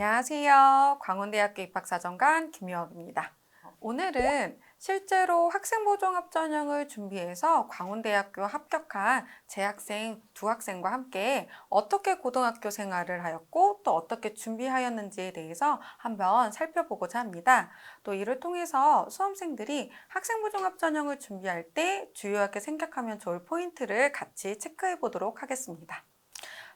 안녕하세요. 광운대학교 입학사정관 김유학입니다. 오늘은 실제로 학생보종합 전형을 준비해서 광운대학교 합격한 재학생 두 학생과 함께 어떻게 고등학교 생활을 하였고 또 어떻게 준비하였는지에 대해서 한번 살펴보고자 합니다. 또 이를 통해서 수험생들이 학생보종합 전형을 준비할 때 주요하게 생각하면 좋을 포인트를 같이 체크해 보도록 하겠습니다.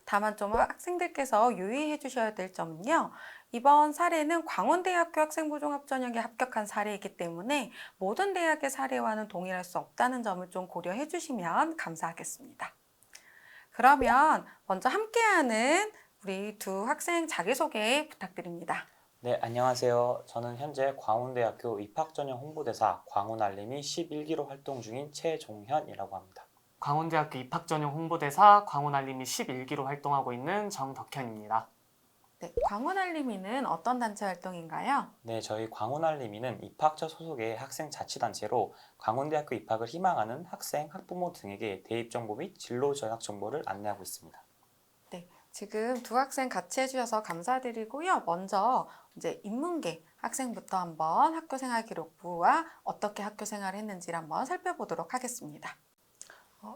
다만 좀 학생들께서 유의해 주셔야 될 점은요. 이번 사례는 광운대학교 학생부종합전형에 합격한 사례이기 때문에 모든 대학의 사례와는 동일할 수 없다는 점을 좀 고려해 주시면 감사하겠습니다. 그러면 먼저 함께하는 우리 두 학생 자기소개 부탁드립니다. 네, 안녕하세요. 저는 현재 광운대학교 입학전형 홍보대사 광운알림이 11기로 활동 중인 최종현이라고 합니다. 광운대학교 입학전형 홍보대사 광운알림이 11기로 활동하고 있는 정덕현입니다. 네, 광운알림이는 어떤 단체 활동인가요? 네, 저희 광운알림이는 입학처 소속의 학생자치단체로 광운대학교 입학을 희망하는 학생, 학부모 등에게 대입 정보 및 진로 전학 정보를 안내하고 있습니다. 네, 지금 두 학생 같이 해주셔서 감사드리고요. 먼저 이제 인문계 학생부터 한번 학교생활 기록부와 어떻게 학교생활을 했는지를 한번 살펴보도록 하겠습니다.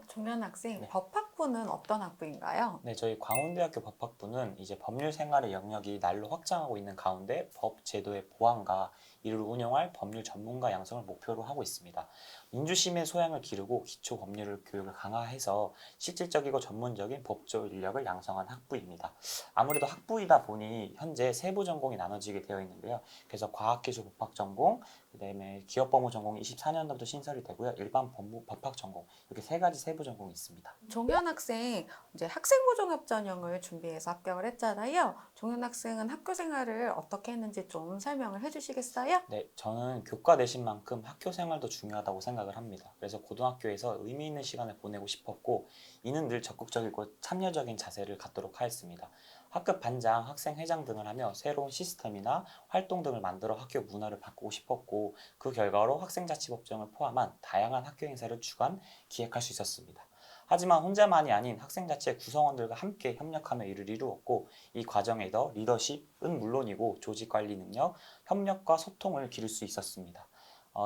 종현 학생, 네. 법학부는 어떤 학부인가요? 네, 저희 광운대학교 법학부는 이제 법률 생활의 영역이 날로 확장하고 있는 가운데 법 제도의 보완과 이를 운영할 법률 전문가 양성을 목표로 하고 있습니다. 민주시민 소양을 기르고 기초 법률 교육을 강화해서 실질적이고 전문적인 법조 인력을 양성한 학부입니다. 아무래도 학부이다 보니 현재 세부 전공이 나눠지게 되어 있는데요. 그래서 과학기술 법학 전공, 그다음에 기업법무 전공이 24년도부터 신설이 되고요. 일반 법무 법학 전공 이렇게 세 가지 세부 전공이 있습니다. 종현 학생, 이제 학생부종합 전형을 준비해서 합격을 했잖아요. 종현 학생은 학교 생활을 어떻게 했는지 좀 설명을 해주시겠어요? 네, 저는 교과 내신만큼 학교 생활도 중요하다고 생각을 합니다. 그래서 고등학교에서 의미 있는 시간을 보내고 싶었고, 이는 늘 적극적이고 참여적인 자세를 갖도록 하였습니다. 학급 반장, 학생회장 등을 하며 새로운 시스템이나 활동 등을 만들어 학교 문화를 바꾸고 싶었고, 그 결과로 학생자치법정을 포함한 다양한 학교 행사를 주관, 기획할 수 있었습니다. 하지만 혼자만이 아닌 학생자치 구성원들과 함께 협력하며 이를 이루었고, 이 과정에서 리더십은 물론이고 조직관리 능력, 협력과 소통을 기를 수 있었습니다.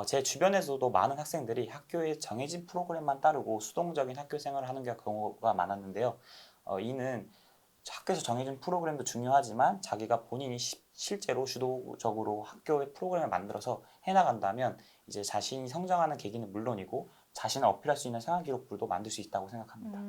제 주변에서도 많은 학생들이 학교의 정해진 프로그램만 따르고 수동적인 학교 생활을 하는 경우가 많았는데요. 이는 학교에서 정해진 프로그램도 중요하지만 자기가 본인이 실제로 주도적으로 학교의 프로그램을 만들어서 해나간다면 이제 자신이 성장하는 계기는 물론이고 자신을 어필할 수 있는 생활 기록부도 만들 수 있다고 생각합니다.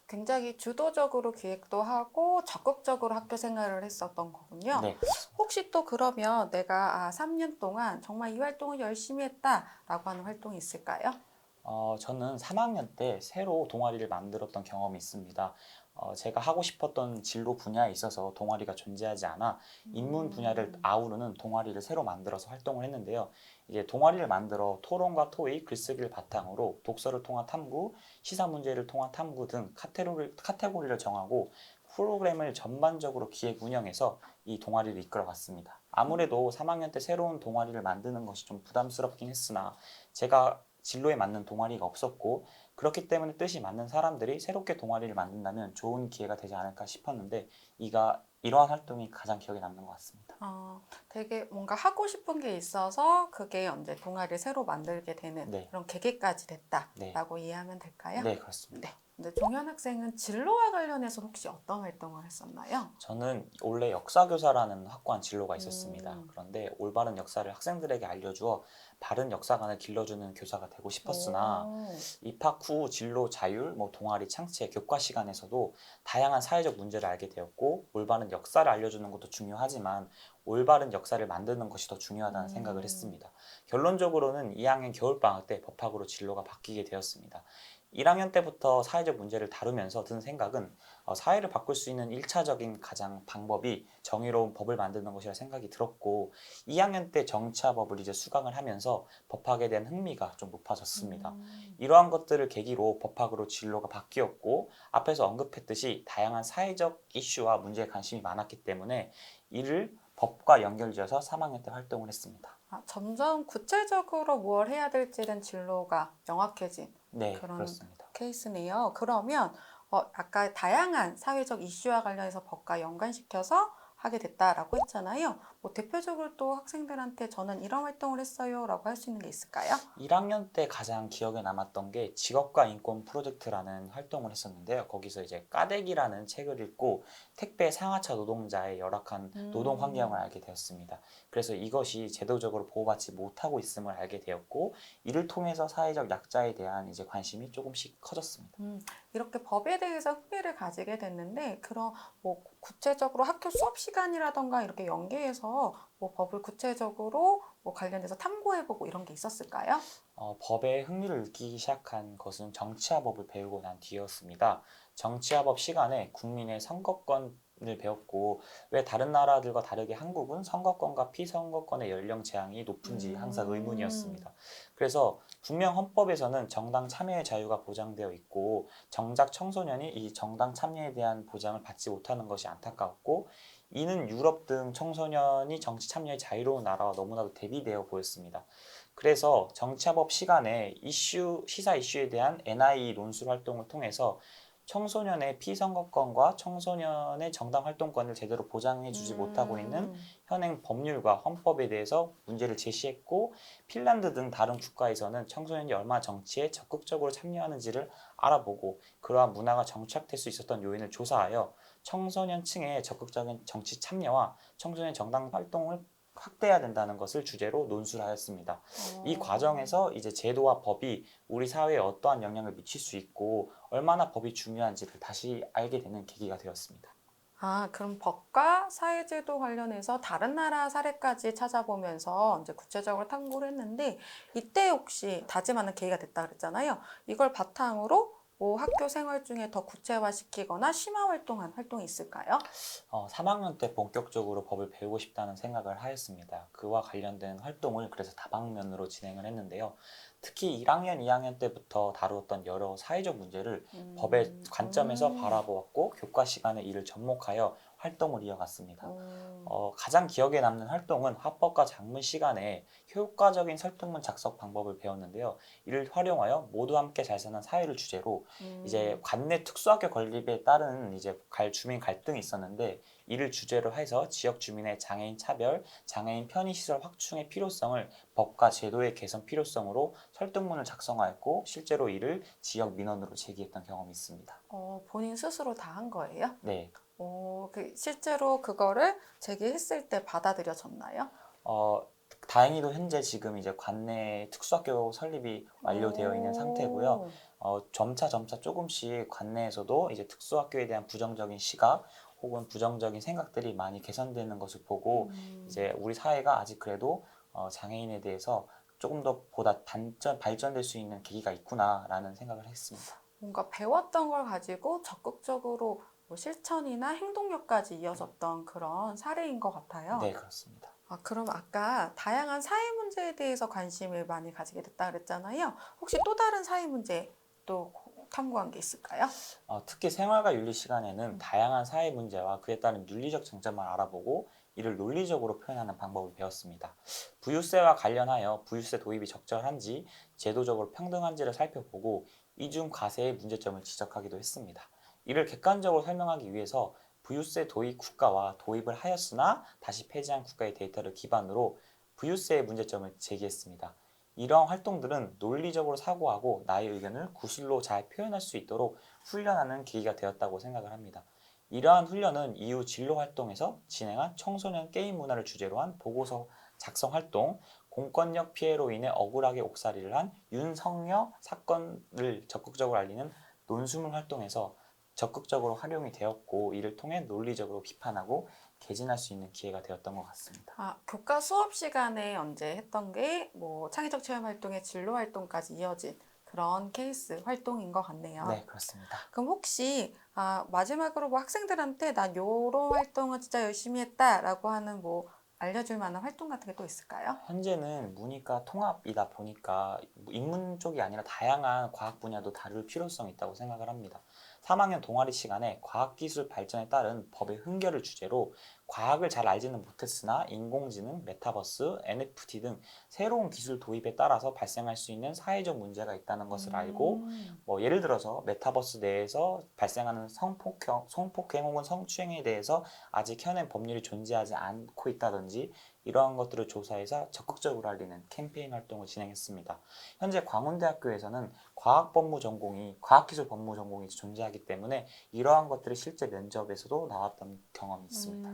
굉장히 주도적으로 기획도 하고 적극적으로 학교 생활을 했었던 거군요. 네. 혹시 또 그러면 내가 3년 동안 정말 이 활동을 열심히 했다라고 하는 활동이 있을까요? 저는 3학년 때 새로 동아리를 만들었던 경험이 있습니다. 제가 하고 싶었던 진로 분야에 있어서 동아리가 존재하지 않아 인문 분야를 아우르는 동아리를 새로 만들어서 활동을 했는데요. 이제 동아리를 만들어 토론과 토익, 글쓰기를 바탕으로 독서를 통한 탐구, 시사 문제를 통한 탐구 등 카테고리를 정하고 프로그램을 전반적으로 기획 운영해서 이 동아리를 이끌어갔습니다. 아무래도 3학년 때 새로운 동아리를 만드는 것이 좀 부담스럽긴 했으나 제가 진로에 맞는 동아리가 없었고 그렇기 때문에 뜻이 맞는 사람들이 새롭게 동아리를 만든다면 좋은 기회가 되지 않을까 싶었는데 이러한 활동이 가장 기억에 남는 것 같습니다. 되게 뭔가 하고 싶은 게 있어서 그게 이제 동아리를 새로 만들게 되는 네. 그런 계기까지 네. 됐다라고 이해하면 될까요? 네, 그렇습니다. 네. 근데 종현 학생은 진로와 관련해서 혹시 어떤 활동을 했었나요? 저는 원래 역사교사라는 확고한 진로가 있었습니다. 음. 그런데 올바른 역사를 학생들에게 알려주어 바른 역사관을 길러주는 교사가 되고 싶었으나 입학 후 진로 자율, 동아리 창체, 교과 시간에서도 다양한 사회적 문제를 알게 되었고 올바른 역사를 알려주는 것도 중요하지만 올바른 역사를 만드는 것이 더 중요하다는 생각을 했습니다. 결론적으로는 2학년 겨울방학 때 법학으로 진로가 바뀌게 되었습니다. 1학년 때부터 사회적 문제를 다루면서 든 생각은 사회를 바꿀 수 있는 1차적인 가장 방법이 정의로운 법을 만드는 것이라 생각이 들었고 2학년 때 정치화법을 이제 수강을 하면서 법학에 대한 흥미가 좀 높아졌습니다. 이러한 것들을 계기로 법학으로 진로가 바뀌었고 앞에서 언급했듯이 다양한 사회적 이슈와 문제에 관심이 많았기 때문에 이를 법과 연결지어서 3학년 때 활동을 했습니다. 점점 구체적으로 뭘 해야 될지는 진로가 명확해진 네, 그런 그렇습니다. 케이스네요. 그러면 아까 다양한 사회적 이슈와 관련해서 법과 연관시켜서 하게 됐다라고 했잖아요. 뭐 대표적으로 또 학생들한테 저는 이런 활동을 했어요라고 할 수 있는 게 있을까요? 1학년 때 가장 기억에 남았던 게 직업과 인권 프로젝트라는 활동을 했었는데요. 거기서 이제 까대기라는 책을 읽고 택배 상하차 노동자의 열악한 노동 환경을 알게 되었습니다. 그래서 이것이 제도적으로 보호받지 못하고 있음을 알게 되었고, 이를 통해서 사회적 약자에 대한 이제 관심이 조금씩 커졌습니다. 이렇게 법에 대해서 흥미를 가지게 됐는데 그런 뭐 구체적으로 학교 수업 시간이라던가 이렇게 연계해서 뭐 법을 구체적으로 뭐 관련해서 탐구해보고 이런 게 있었을까요? 법에 흥미를 느끼기 시작한 것은 정치화법을 배우고 난 뒤였습니다. 정치화법 시간에 국민의 선거권을 배웠고, 왜 다른 나라들과 다르게 한국은 선거권과 피선거권의 연령 제한이 높은지 항상 의문이었습니다. 그래서 분명 헌법에서는 정당 참여의 자유가 보장되어 있고, 정작 청소년이 이 정당 참여에 대한 보장을 받지 못하는 것이 안타까웠고, 이는 유럽 등 청소년이 정치 참여의 자유로운 나라와 너무나도 대비되어 보였습니다. 그래서 정치화법 시간에 시사 이슈에 대한 NI 논술 활동을 통해서 청소년의 피선거권과 청소년의 정당 활동권을 제대로 보장해주지 못하고 있는 현행 법률과 헌법에 대해서 문제를 제시했고, 핀란드 등 다른 국가에서는 청소년이 얼마나 정치에 적극적으로 참여하는지를 알아보고, 그러한 문화가 정착될 수 있었던 요인을 조사하여 청소년층의 적극적인 정치 참여와 청소년 정당 활동을 확대해야 된다는 것을 주제로 논술하였습니다. 이 과정에서 이제 제도와 법이 우리 사회에 어떠한 영향을 미칠 수 있고 얼마나 법이 중요한지를 다시 알게 되는 계기가 되었습니다. 그럼 법과 사회제도 관련해서 다른 나라 사례까지 찾아보면서 이제 구체적으로 탐구를 했는데 이때 혹시 다짐하는 계기가 됐다 그랬잖아요. 이걸 바탕으로 뭐 학교 생활 중에 더 구체화시키거나 심화 활동한 활동이 있을까요? 3학년 때 본격적으로 법을 배우고 싶다는 생각을 하였습니다. 그와 관련된 활동을 그래서 다방면으로 진행을 했는데요. 특히 1학년, 2학년 때부터 다루었던 여러 사회적 문제를 법의 관점에서 바라보았고, 교과 시간에 이를 접목하여 활동을 이어갔습니다. 가장 기억에 남는 활동은 합법과 작문 시간에 효과적인 설득문 작성 방법을 배웠는데요. 이를 활용하여 모두 함께 잘 사는 사회를 주제로 이제 관내 특수학교 건립에 따른 이제 주민 갈등이 있었는데, 이를 주제로 해서 지역 주민의 장애인 차별, 장애인 편의시설 확충의 필요성을 법과 제도의 개선 필요성으로 설득문을 작성하였고, 실제로 이를 지역 민원으로 제기했던 경험이 있습니다. 본인 스스로 다 한 거예요? 네. 실제로 그거를 제기했을 때 받아들여졌나요? 다행히도 현재 지금 이제 관내 특수학교 설립이 완료되어 있는 상태고요. 점차 조금씩 관내에서도 이제 특수학교에 대한 부정적인 시각 혹은 부정적인 생각들이 많이 개선되는 것을 보고, 이제 우리 사회가 아직 그래도 장애인에 대해서 조금 더 보다 발전될 수 있는 계기가 있구나라는 생각을 했습니다. 뭔가 배웠던 걸 가지고 적극적으로 뭐 실천이나 행동력까지 이어졌던 그런 사례인 것 같아요. 네, 그렇습니다. 그럼 아까 다양한 사회 문제에 대해서 관심을 많이 가지게 됐다 그랬잖아요. 혹시 또 다른 사회 문제 또 탐구한 게 있을까요? 특히 생활과 윤리 시간에는 다양한 사회 문제와 그에 따른 윤리적 쟁점을 알아보고 이를 논리적으로 표현하는 방법을 배웠습니다. 부유세와 관련하여 부유세 도입이 적절한지, 제도적으로 평등한지를 살펴보고 이중 과세의 문제점을 지적하기도 했습니다. 이를 객관적으로 설명하기 위해서 부유세 도입 국가와 도입을 하였으나 다시 폐지한 국가의 데이터를 기반으로 부유세의 문제점을 제기했습니다. 이러한 활동들은 논리적으로 사고하고 나의 의견을 구술로 잘 표현할 수 있도록 훈련하는 계기가 되었다고 생각을 합니다. 이러한 훈련은 이후 진로 활동에서 진행한 청소년 게임 문화를 주제로 한 보고서 작성 활동, 공권력 피해로 인해 억울하게 옥살이를 한 윤석열 사건을 적극적으로 알리는 논술문 활동에서 적극적으로 활용이 되었고, 이를 통해 논리적으로 비판하고 개진할 수 있는 기회가 되었던 것 같습니다. 교과 수업 시간에 언제 했던 게 뭐 창의적 체험 활동의 진로 활동까지 이어진 그런 케이스 활동인 것 같네요. 네, 그렇습니다. 그럼 혹시 마지막으로 뭐 학생들한테 나 요런 활동은 진짜 열심히 했다라고 하는 뭐 알려줄 만한 활동 같은 게 또 있을까요? 현재는 문이과 통합이다 보니까 인문 쪽이 아니라 다양한 과학 분야도 다룰 필요성이 있다고 생각을 합니다. 3학년 동아리 시간에 과학기술 발전에 따른 법의 흥결을 주제로 과학을 잘 알지는 못했으나 인공지능, 메타버스, NFT 등 새로운 기술 도입에 따라서 발생할 수 있는 사회적 문제가 있다는 것을 알고 예를 들어서 메타버스 내에서 발생하는 성폭행 혹은 성추행에 대해서 아직 현행 법률이 존재하지 않고 있다든지 이러한 것들을 조사해서 적극적으로 알리는 캠페인 활동을 진행했습니다. 현재 광운대학교에서는 과학기술 법무 전공이 존재하기 때문에 이러한 것들이 실제 면접에서도 나왔던 경험이 있습니다.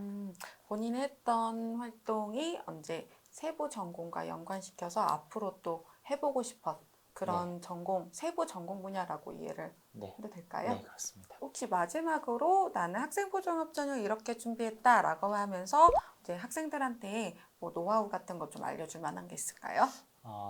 본인이 했던 활동이 언제 세부 전공과 연관시켜서 앞으로 또 해보고 싶었 그런 전공, 세부 전공 분야라고 이해를 네, 해도 될까요? 네 그렇습니다. 혹시 마지막으로 나는 학생보종합전형 이렇게 준비했다라고 하면서 이제 학생들한테 뭐 노하우 같은 거 좀 알려줄 만한 게 있을까요?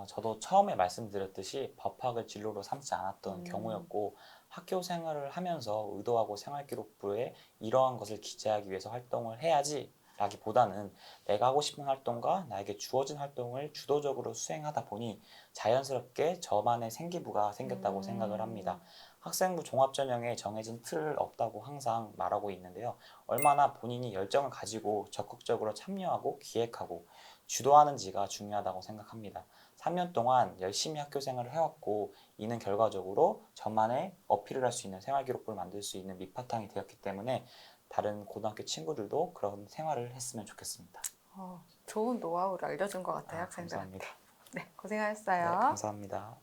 저도 처음에 말씀드렸듯이 법학을 진로로 삼지 않았던 음. 경우였고 학교 생활을 하면서 의도하고 생활기록부에 이러한 것을 기재하기 위해서 활동을 해야지 라기보다는 내가 하고 싶은 활동과 나에게 주어진 활동을 주도적으로 수행하다 보니 자연스럽게 저만의 생기부가 생겼다고 생각을 합니다. 학생부 종합전형에 정해진 틀 없다고 항상 말하고 있는데요. 얼마나 본인이 열정을 가지고 적극적으로 참여하고 기획하고 주도하는지가 중요하다고 생각합니다. 3년 동안 열심히 학교 생활을 해왔고 이는 결과적으로 저만의 어필을 할 수 있는 생활기록부를 만들 수 있는 밑바탕이 되었기 때문에 다른 고등학교 친구들도 그런 생활을 했으면 좋겠습니다. 좋은 노하우를 알려준 것 같아요, 학생들한테. 감사합니다. 네, 네, 고생하셨어요. 감사합니다.